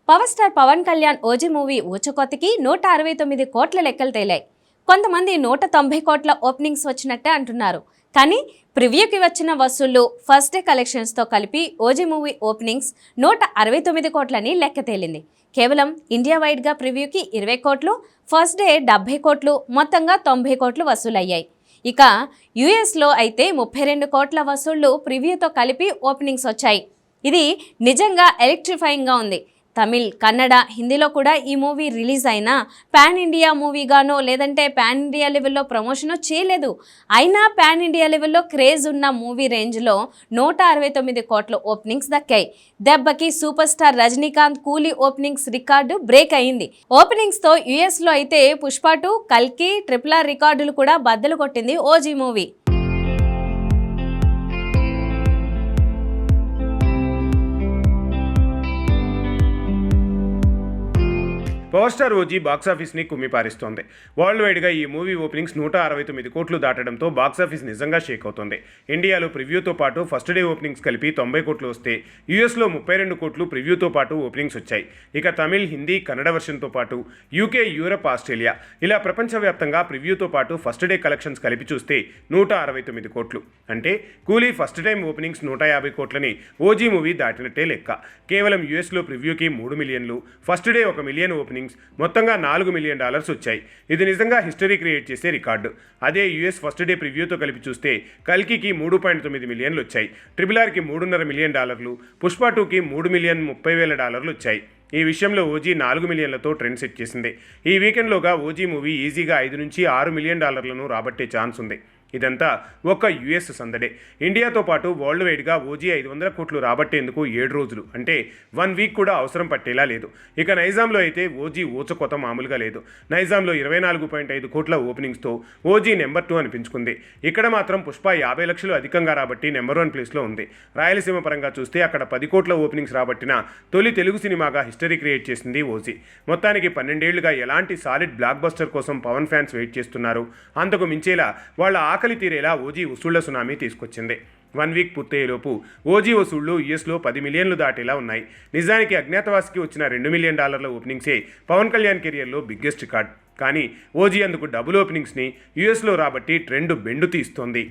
Power star Pawan Kalyan OG movie ఊచకొత్తకి 169 కోట్ల లెక్కలు తేలాయి. కొంతమంది 190 కోట్ల ఓపెనింగ్స్ వచ్చినట్టే అంటున్నారు. కానీ ప్రివ్యూకి వచ్చిన వసూళ్లు ఫస్ట్ డే కలెక్షన్స్తో కలిపి ఓజీ మూవీ ఓపెనింగ్స్ 169 కోట్లని లెక్క తేలింది. కేవలం ఇండియా వైడ్గా ప్రివ్యూకి 20 కోట్లు, ఫస్ట్ డే 70 కోట్లు, మొత్తంగా 90 కోట్లు వసూలయ్యాయి. ఇక యూఎస్లో అయితే 32 కోట్ల వసూళ్లు ప్రివ్యూతో కలిపి ఓపెనింగ్స్ వచ్చాయి. ఇది నిజంగా ఎలక్ట్రిఫైయింగ్గా ఉంది. తమిళ్, కన్నడ, హిందీలో కూడా ఈ మూవీ రిలీజ్ అయినా పాన్ ఇండియా మూవీగానో లేదంటే పాన్ ఇండియా లెవెల్లో ప్రమోషనో చేయలేదు. అయినా పాన్ ఇండియా లెవెల్లో క్రేజ్ ఉన్న మూవీ రేంజ్లో 169 కోట్ల ఓపెనింగ్స్ దక్కాయి. దెబ్బకి సూపర్ స్టార్ రజనీకాంత్ కూలీ ఓపెనింగ్స్ రికార్డు బ్రేక్ అయింది. ఓపెనింగ్స్తో యూఎస్లో అయితే పుష్ప 2, కల్కి, RRR రికార్డులు కూడా బద్దలు కొట్టింది OG movie. Power star OG బాక్సాఫీస్ని కుమ్మిపారిస్తోంది. వరల్డ్ వైడ్గా ఈ మూవీ ఓపెనింగ్స్ 169 కోట్లు దాటడంతో బాక్సాఫీస్ నిజంగా షేక్ అవుతోంది. ఇండియాలో ప్రివ్యూతో పాటు ఫస్ట్ డే ఓపెనింగ్స్ కలిపి 90 కోట్లు వస్తే యూఎస్లో 32 కోట్లు ప్రివ్యూతో పాటు ఓపెనింగ్స్ వచ్చాయి. ఇక తమిళ్, హిందీ, కన్నడ వర్షన్తో పాటు యూకే, యూరప్, ఆస్ట్రేలియా ఇలా ప్రపంచవ్యాప్తంగా ప్రివ్యూతో పాటు ఫస్ట్ డే కలెక్షన్స్ కలిపి చూస్తే 169 కోట్లు. అంటే కూలీ ఫస్ట్ టైం ఓపెనింగ్స్ 150 కోట్లని ఓజీ మూవీ దాటినట్టే లెక్క. కేవలం యూఎస్లో ప్రివ్యూకి 3 మిలియన్లు, ఫస్ట్ డే 1 మిలియన్ ఓపెనింగ్స్, మొత్తంగా $4 మిలియన్ వచ్చాయి. ఇది నిజంగా హిస్టరీ క్రియేట్ చేసే రికార్డు. అదే యూఎస్ ఫస్ట్ డే ప్రివ్యూతో కలిపి చూస్తే కల్కికి 3.9 మిలియన్లు వచ్చాయి, RRRకి $3.5 మిలియన్, పుష్ప 2కి $3,30,000 వచ్చాయి. ఈ విషయంలో ఓజీ 4 మిలియన్లతో ట్రెండ్ సెట్ చేసింది. ఈ వీకెండ్లోగా ఓజీ మూవీ ఈజీగా $5 నుంచి $6 మిలియన్ రాబట్టే ఛాన్స్ ఉంది. ఇదంతా ఒక్క యూఎస్ సందడే. ఇండియాతో పాటు వరల్డ్ వైడ్గా ఓజీ 500 కోట్లు రాబట్టేందుకు 7 రోజులు అంటే 1 వీక్ కూడా అవసరం పట్టేలా లేదు. ఇక నైజాంలో అయితే ఓజీ ఊచకొత మామూలుగా లేదు. నైజాంలో 24.5 కోట్ల ఓపెనింగ్స్తో ఓజీ నెంబర్ 2 అనిపించుకుంది. ఇక్కడ మాత్రం పుష్ప 50 లక్షలు అధికంగా రాబట్టి నెంబర్ 1 ప్లేస్లో ఉంది. రాయలసీమ పరంగా చూస్తే అక్కడ 10 కోట్ల ఓపెనింగ్స్ రాబట్టిన తొలి తెలుగు సినిమాగా హిస్టరీ క్రియేట్ చేసింది ఓజీ. మొత్తానికి 12 ఏళ్లుగా ఎలాంటి సాలిడ్ బ్లాక్ బస్టర్ కోసం పవన్ ఫ్యాన్స్ వెయిట్ చేస్తున్నారు. అంతకు మించేలా వాళ్ళ ఆకలి తీరేలా ఓజీ వసూళ్ల సునామీ తీసుకొచ్చింది. 1 వీక్ పూర్తయ్యేలోపు ఓజీ వసూళ్లు యూఎస్లో 10 మిలియన్లు దాటేలా ఉన్నాయి. నిజానికి అజ్ఞాతవాసికి వచ్చిన $2 మిలియన్ ఓపెనింగ్సే పవన్ కళ్యాణ్ కెరియర్లో బిగ్గెస్ట్ రికార్డ్. కానీ ఓజీ అందుకు డబుల్ ఓపెనింగ్స్ని యూఎస్లో రాబట్టి ట్రెండ్ బెండు తీస్తోంది.